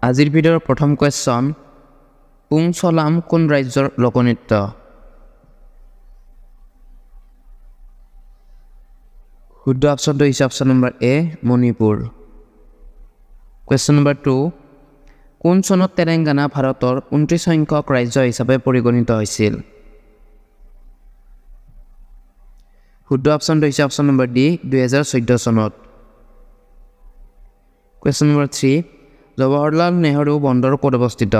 আজিৰ ভিডিঅ'ৰ প্ৰথম কোৱেশ্চন পুং চলাম কোন ৰাজ্যৰ লোকনৃত্য শুদ্ধ অপশ্যনটো হৈছে অপশ্যন নম্বৰ এ মণিপুৰ কোৱেশ্চন নম্বৰ 2 কোন চনত তেলেংগানা ভাৰতৰ 29 সংখ্যক ৰাজ্য হিচাপে পৰিগণিত হৈছিল শুদ্ধ অপশ্যনটো হৈছে অপশ্যন নম্বৰ ডি 2014 চনত কোৱেশ্চন নম্বৰ 3 জৱাহৰলাল নেহৰু বন্দৰ ক'ত অৱস্থিত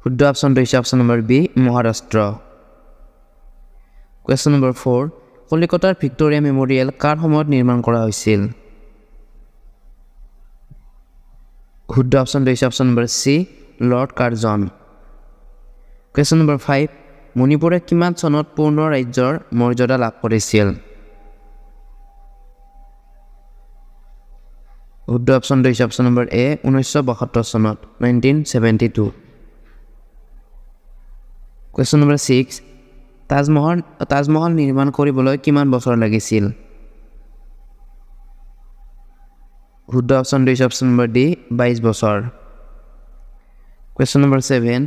শুদ্ধ অপশ্যনটো হৈছে option number b Maharashtra question number 4 কলিকতাৰ ভিক্টোৰিয়া মেমৰিয়েল কাৰ সময়ত নিৰ্মাণ কৰা হৈছিল শুদ্ধ অপশ্যনটো হৈছে অপশ্যন নম্বৰ সি লৰ্ড কাৰ্জন কোৱেশ্চন নম্বৰ 5 মণিপুৰে কিমান চনত পূৰ্ণ ৰাজ্যৰ মৰ্যাদা লাভ কৰিছিল শুদ্ধ অপশ্যনটো হৈছে অপশ্যন নম্বৰ এ 1972 চনত 1972 কোৱেশ্চন নম্বৰ 6 তাজমহল নিৰ্মাণ কৰিবলৈ কিমান বছৰ লাগিছিল শুদ্ধ অপশ্যনটো হৈছে অপশ্যন নম্বৰ ডি 22 বছৰ কোৱেশ্চন নম্বৰ 7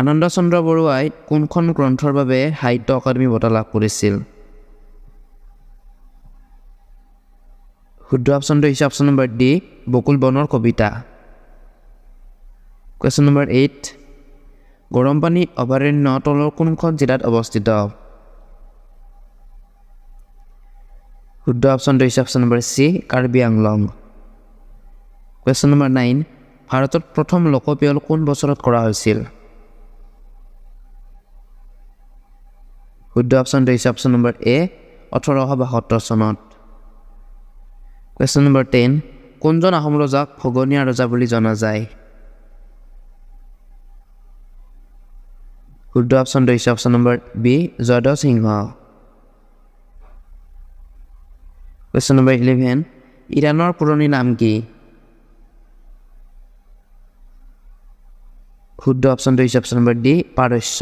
আনন্দ চন্দ্ৰ বৰুৱাই কোনখন গ্ৰন্থৰ বাবে সাহিত্য অকাডেমি বঁটা লাভ কৰিছিল শুদ্ধ অপশ্যনটো হৈছে অপশ্যন নম্বৰ ডি বকুল বনৰ কবিতা কোৱেশ্চন নম্বৰ 8 গৰমপানী অভয়াৰণ্য তলৰ কোনখন জিলাত অৱস্থিত শুদ্ধ অপশ্যনটো হৈছে option number C Karbi Anglong question number 9 ভাৰতত প্ৰথম লোকপিয়ল কোন বছৰত কৰা হৈছিল শুদ্ধ অপশ্যনটো হৈছে অপশ্যন নম্বৰ এ 1872 চনত কোৱেশ্চন নম্বৰ 10 কোনজন আহোম ৰজাক ভগনীয়া ৰজা বুলি জনা যায় শুদ্ধ অপশ্যনটো হৈছে option number B Jayadhwaj Singha question number 11 ইৰাণৰ পুৰণি নাম কি শুদ্ধ অপশ্যনটো হৈছে option number D Parasya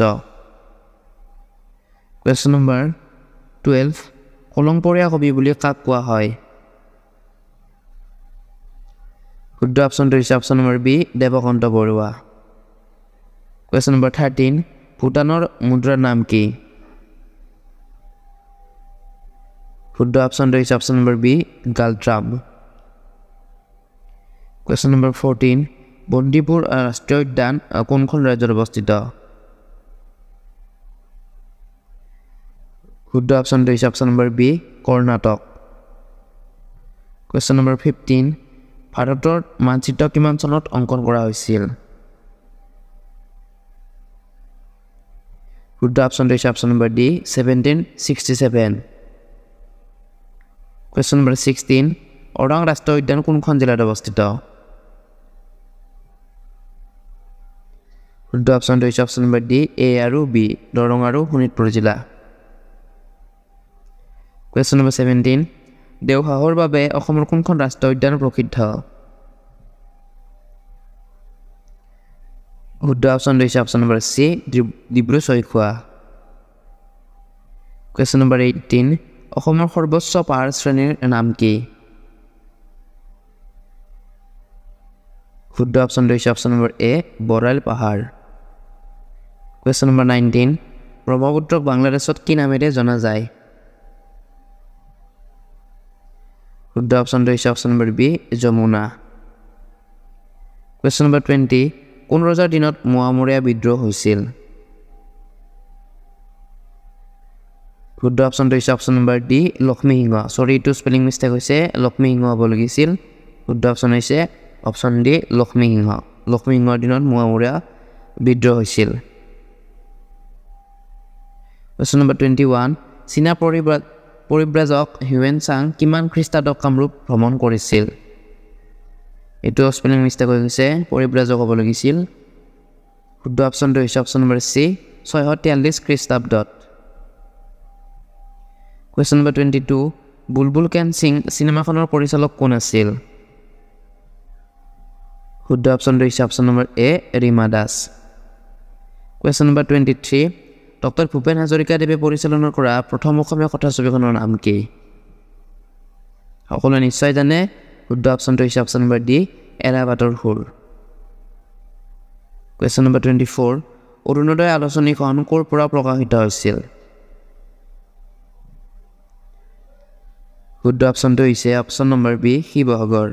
question number 12 কলংপৰীয়া কবি বুলি কাক কোৱা হয় শুদ্ধ অপশ্যনটো হৈছে option number B Devakanta Barua question number 13 ভূটানৰ মুদ্ৰাৰ নাম কি শুদ্ধ অপশ্যনটো হৈছে option number B Ngultrum question number 14 Bandipur ৰাষ্ট্ৰীয় উদ্যান কোনখন ৰাজ্যত অৱস্থিত শুদ্ধ অপশ্যনটো হৈছে option number B Karnataka question number 15 ভাৰতৰ মানচিত্ৰ কিমান চনত অংকন কৰা হৈছিল শুদ্ধ অপশ্যনটো হৈছে option number D 1767 question number 16 Orang ৰাষ্ট্ৰীয় উদ্যান কোনখন জিলাত অৱস্থিত শুদ্ধ অপশ্যনটো হৈছে অপশ্যন নম্বৰ ডি এ আৰু বি দৰং আৰু শোণিতপুৰ জিলা কোৱেশ্চন নম্বৰ 17 দেওহাঁহৰ বাবে অসমৰ কোনখন ৰাষ্ট্ৰীয় উদ্যান প্ৰসিদ্ধ শুদ্ধ অপশ্যনটো হৈছে option number C Dibru Saikhowa question number 18 অসমৰ সৰ্বোচ্চ পাহাৰ শ্ৰেণীৰ নাম কি শুদ্ধ অপশ্যনটো হৈছে অপশ্যন নম্বৰ এ বৰাইল পাহাৰ কোৱেশ্চন নম্বৰ 19 ব্ৰহ্মপুত্ৰক বাংলাদেশত কি নামেৰে জনা যায় শুদ্ধ অপশ্যনটো হৈছে option number b Yamuna question number 20 কোন ৰজাৰ দিনত মোৱামৰীয়া বিদ্ৰোহ হৈছিল শুদ্ধ অপশ্যনটো হৈছে অপশ্যন নম্বৰ ডি লক্ষ্মীসিংহ সৰি এইটো স্পেলিং মিষ্টেক হৈছে লক্ষ্মীসিংহ হ'ব লাগিছিল শুদ্ধ অপশ্যন হৈছে অপশ্যন ডি লক্ষ্মীসিংহৰ দিনত মোৱামৰীয়া বিদ্ৰোহ হৈছিল কোৱেশ্চন নম্বৰ 21 চীনা পৰিব্ৰাজক হিউৱেন চাং কিমান খ্ৰীষ্টাব্দত কামৰূপ ভ্ৰমণ কৰিছিল এইটো স্পেলিং মিষ্টেক হৈ গৈছে পৰিব্ৰাজক হ'ব লাগিছিল শুদ্ধ অপশ্যনটো হৈছে অপশ্যন নম্বৰ চি 643 খ্ৰীষ্টাব্দত question number 22 Bulbul can sing চিনেমাখনৰ পৰিচালক কোন আছিল শুদ্ধ অপশ্যনটো হৈছে option number A Rima Das question number 23 doctor Bhupen হাজৰিকাদেৱে পৰিচালনা কৰা প্ৰথম অসমীয়া কথাছবিখনৰ নাম কি সকলোৱে নিশ্চয় জানে শুদ্ধ অপশ্যনটো হৈছে অপশ্যন নম্বৰ ডি এৰাবাটৰ সুৰ কুৱেশ্যন নম্বৰ 24 অৰুণোদয় আলোচনীখন ক'ৰ পৰা প্ৰকাশিত হৈছিল শুদ্ধ অপশ্যনটো হৈছে option number b Sivasagar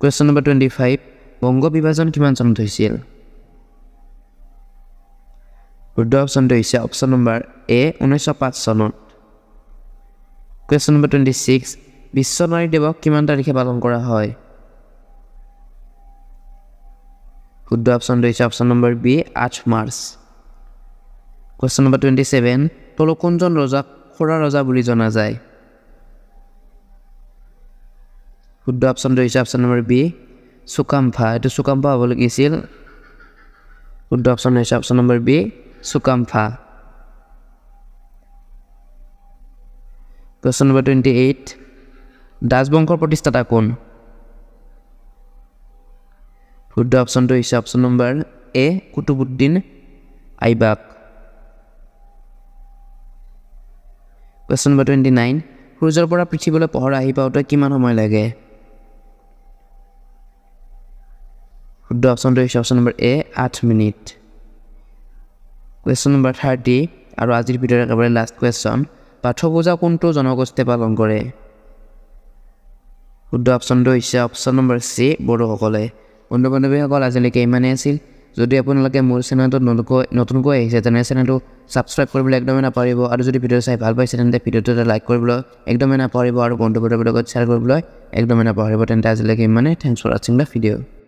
question number 25 Banga বিভাজন কিমান চনত হৈছিল শুদ্ধ অপশ্যনটো হৈছে অপশ্যন নম্বৰ এ 1905 চনত কুৱেশ্যন নম্বৰ 26 বিশ্ব নাৰী দিৱস কিমান তাৰিখে পালন কৰা হয় শুদ্ধ অপশ্যনটো হৈছে option number b 8 March question number 27 তলত কোনজন ৰজাক খোৰা ৰজা বুলি জনা যায় শুদ্ধ অপশ্যনটো হৈছে অপশ্যন নম্বৰ বি সুকাম্ফা এইটো সুকাম্ফা হ'ব লাগিছিল শুদ্ধ অপশ্যন হৈছে option number B Sukapha question number 28 দাস বংশৰ প্ৰতিষ্ঠাতা কোন শুদ্ধ অপশ্যনটো হৈছে option number A Qutubuddin Aibak question number 29 সূৰ্যৰ পৰা পৃথিৱীলৈ পোহৰ আহি পাওঁতে কিমান সময় লাগে শুদ্ধ অপশ্যনটো হৈছে অপশ্যন নম্বৰ এ 8 মিনিট কুৱেশ্যন নম্বৰ 30 আৰু আজিৰ ভিডিঅ'ৰ একেবাৰে লাষ্ট কুৱেশ্যন পাঠ পূজা কোনটো জনগোষ্ঠীয়ে পালন কৰে শুদ্ধ অপশ্যনটো হৈছে অপশ্যন নম্বৰ চি বড়োসকলে বন্ধু বান্ধৱীসকল আজিলৈকে ইমানেই আছিল যদি আপোনালোকে মোৰ চেনেলটোত নতুনকৈ আহিছে তেনে চেনেলটো ছাবস্ক্ৰাইব কৰিবলৈ একদমেই নাপাহৰিব আৰু যদি ভিডিঅ' চাই ভাল পাইছে তেন্তে ভিডিঅ'টো এটা লাইক কৰিবলৈ একদমেই নাপাহৰিব আৰু বন্ধু বান্ধৱীৰ লগত শ্বেয়াৰ কৰিবলৈ একদমেই নাপাহৰিব তেন্তে আজিলৈকে ইমানেই থেংকছ ফৰ ৱাচিং দ্য ভিডিঅ'